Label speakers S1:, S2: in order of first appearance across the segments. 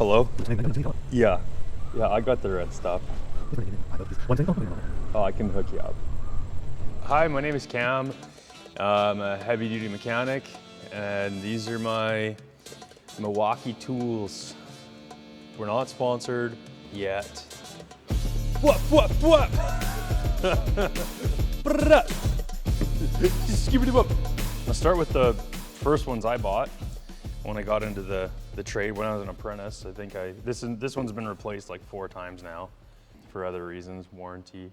S1: Hello? Yeah. Yeah, I got the red stuff. Oh, I can hook you up. Hi, my name is Cam. I'm a heavy duty mechanic, and these are my Milwaukee Tools. We're not sponsored yet. What? I'll start with the first ones I bought when I got into the trade when I was an apprentice. I think this one's been replaced like 4 times now for other reasons, warranty.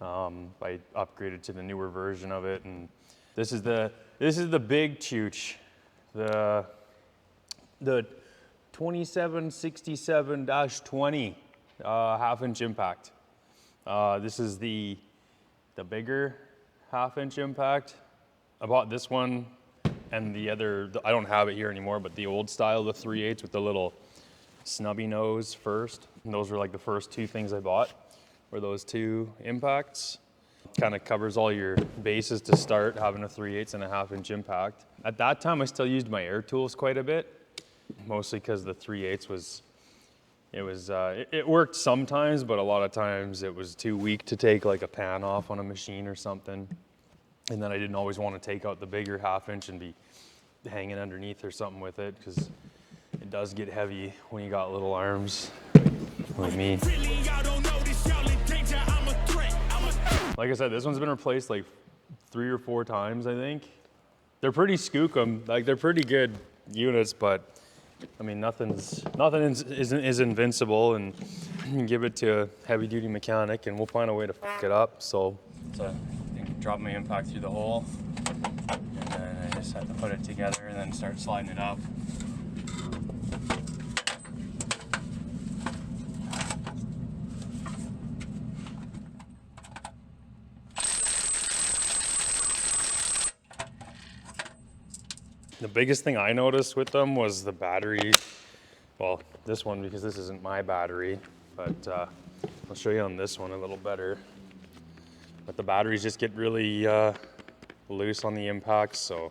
S1: I upgraded to the newer version of it, and this is the big chooch, the 2767-20 half-inch impact. This is the bigger half-inch impact. I bought this one and the other, I don't have it here anymore, but the old style, the 3/8 with the little snubby nose first. And those were like the first 2 things I bought, were those 2 impacts. Kind of covers all your bases to start, having a 3/8 and a half-inch impact. At that time, I still used my air tools quite a bit, mostly because the 3/8 it worked sometimes, but a lot of times it was too weak to take like a pan off on a machine or something. And then I didn't always want to take out the bigger half-inch and be hanging underneath or something with it, because it does get heavy when you got little arms like me. Like I said, this one's been replaced like 3 or 4 times, I think. They're pretty skookum, like they're pretty good units, but I mean, nothing is invincible, and you can give it to a heavy-duty mechanic, and we'll find a way to fuck it up. So drop my impact through the hole, and then I just have to put it together and then start sliding it up. The biggest thing I noticed with them was the battery. Well, this one, because this isn't my battery, but I'll show you on this one a little better. But the batteries just get really loose on the impacts, so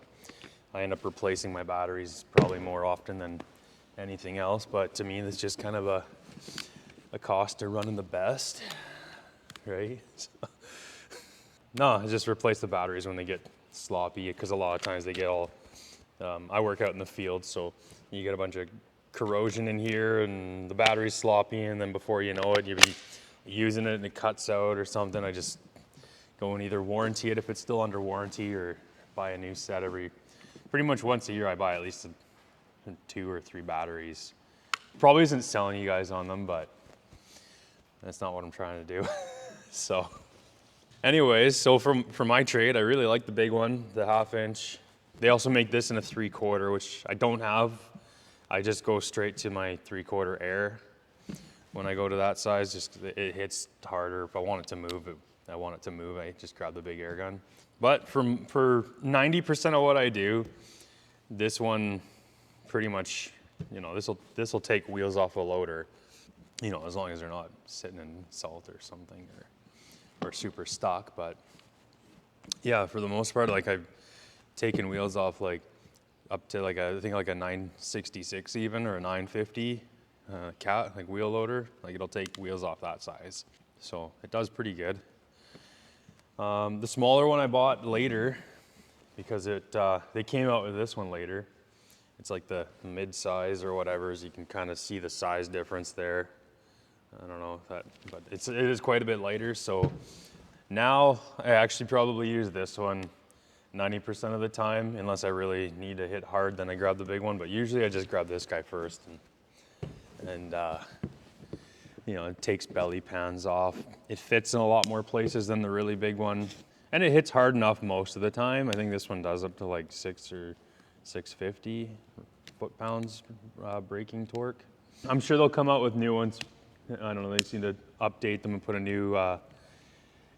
S1: I end up replacing my batteries probably more often than anything else. But to me, it's just kind of a cost to running the best, right? No, I just replace the batteries when they get sloppy, because a lot of times they get all, I work out in the field, so you get a bunch of corrosion in here and the battery's sloppy, and then before you know it, you'll be using it and it cuts out or something. I just go and either warranty it if it's still under warranty, or buy a new set pretty much once a year. I buy at least 2 or 3 batteries. Probably isn't selling you guys on them, but that's not what I'm trying to do. So anyways, so for my trade, I really like the big one, the half-inch. They also make this in a 3/4, which I don't have. I just go straight to my 3/4 air when I go to that size, just 'cause it hits harder. If I want it to move, I just grab the big air gun. But for 90% of what I do, this one pretty much, you know, this will take wheels off a loader, you know, as long as they're not sitting in salt or something, or super stuck. But yeah, for the most part, like I've taken wheels off like up to like I think like a 966 even, or a 950 cat, like wheel loader. Like it'll take wheels off that size, so it does pretty good. The smaller one I bought later, because they came out with this one later. It's like the mid-size or whatever, as you can kind of see the size difference there. I don't know if that, but it is quite a bit lighter. So now I actually probably use this one 90% of the time, unless I really need to hit hard, then I grab the big one. But usually I just grab this guy first, and you know, it takes belly pans off. It fits in a lot more places than the really big one, and it hits hard enough most of the time. I think this one does up to like 6 or 650 foot-pounds braking torque. I'm sure they'll come out with new ones. I don't know, they seem to update them and put a new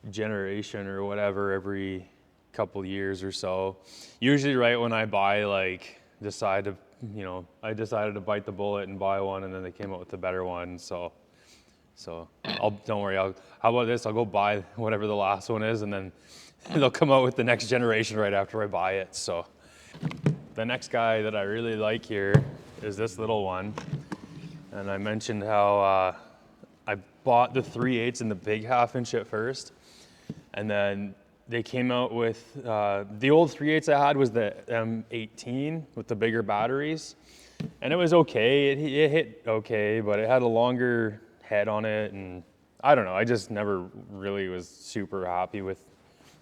S1: generation or whatever every couple years or so. Usually right when I buy, like, I decided to bite the bullet and buy one, and then they came out with a better one. So don't worry. How about this? I'll go buy whatever the last one is, and then they'll come out with the next generation right after I buy it. So the next guy that I really like here is this little one. And I mentioned how I bought the 3/8 and the big 1/2 inch at first. And then they came out with, the old 3/8 I had was the M18 with the bigger batteries. And it was okay, it hit okay, but it had a longer head on it. And I don't know, I just never really was super happy with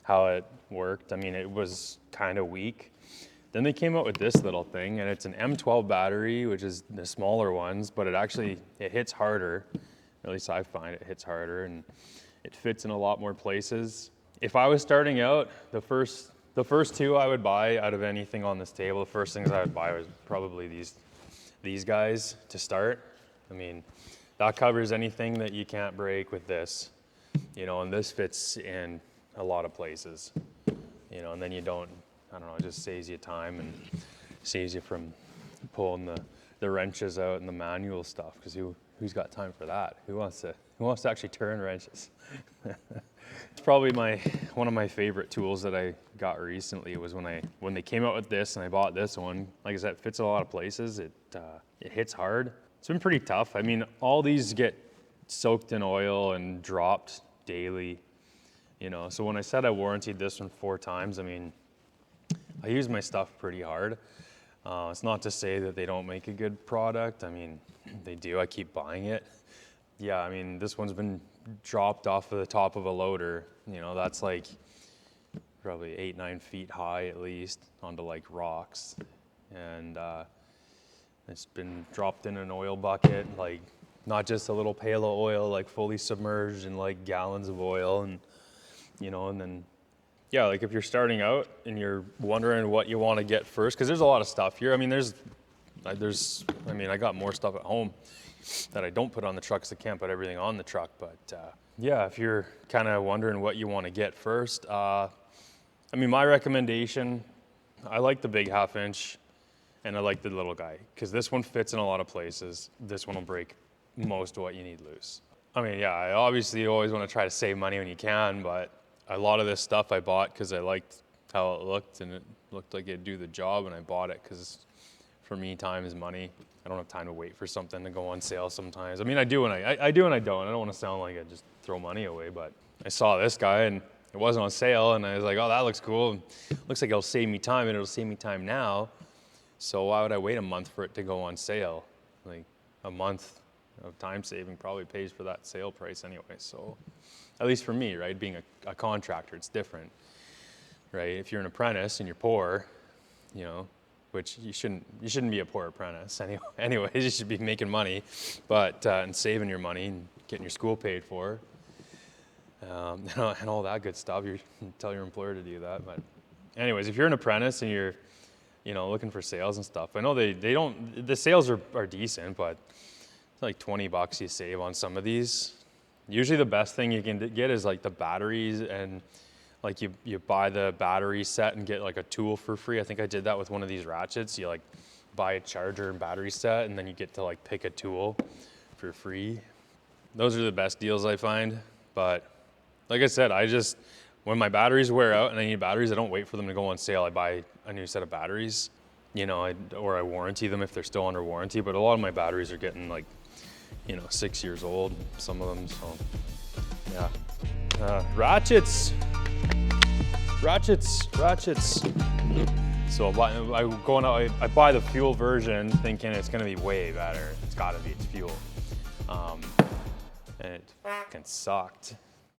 S1: how it worked. I mean, it was kind of weak. Then they came out with this little thing, and it's an M12 battery, which is the smaller ones, but it hits harder. At least I find it hits harder, and it fits in a lot more places. If I was starting out, the first two I would buy out of anything on this table, the first things I would buy was probably these guys to start. I mean, that covers anything that you can't break with this, you know, and this fits in a lot of places, you know, and then you don't, I don't know, it just saves you time and saves you from pulling the wrenches out and the manual stuff, because who's got time for that? Who wants to actually turn wrenches? It's probably one of my favorite tools that I got recently was when they came out with this and I bought this one. Like I said, it fits in a lot of places. It hits hard. It's been pretty tough. I mean, all these get soaked in oil and dropped daily, you know. So when I said I warrantied this one 4 times, I mean, I use my stuff pretty hard. It's not to say that they don't make a good product. I mean, they do. I keep buying it. Yeah, I mean, this one's been dropped off of the top of a loader. You know, that's like probably 8-9 feet high at least onto like rocks. And it's been dropped in an oil bucket, like not just a little pail of oil, like fully submerged in like gallons of oil. And, you know, and then, yeah, like if you're starting out and you're wondering what you want to get first, because there's a lot of stuff here. I mean, I got more stuff at home that I don't put on the truck, because I can't put everything on the truck. But yeah, if you're kind of wondering what you want to get first, I mean, my recommendation, I like the big 1/2 inch and I like the little guy, because this one fits in a lot of places. This one will break most of what you need loose. I mean, yeah, I obviously always want to try to save money when you can, but a lot of this stuff I bought because I liked how it looked and it looked like it'd do the job, and I bought it because for me, time is money. I don't have time to wait for something to go on sale sometimes. I mean, I do and I do and I don't. I don't want to sound like I just throw money away, but I saw this guy and it wasn't on sale, and I was like, oh, that looks cool. And looks like it'll save me time, and it'll save me time now. So why would I wait a month for it to go on sale? Like a month of time saving probably pays for that sale price anyway. So at least for me, right, being a contractor, it's different, right? If you're an apprentice and you're poor, you know, which you shouldn't be a poor apprentice anyways, you should be making money, but and saving your money and getting your school paid for, and all that good stuff. You tell your employer to do that. But anyways, if you're an apprentice and you're, you know, looking for sales and stuff, I know they don't, the sales are decent, but it's like $20 you save on some of these. Usually the best thing you can get is like the batteries, and like you buy the battery set and get like a tool for free. I think I did that with one of these ratchets. You like buy a charger and battery set, and then you get to like pick a tool for free. Those are the best deals I find. But like I said, when my batteries wear out and I need batteries, I don't wait for them to go on sale. I buy a new set of batteries, you know, or I warranty them if they're still under warranty. But a lot of my batteries are getting like, you know, 6 years old, some of them. So yeah, ratchets. So I buy the fuel version thinking it's gonna be way better. It's gotta be, it's fuel. And it fucking sucked.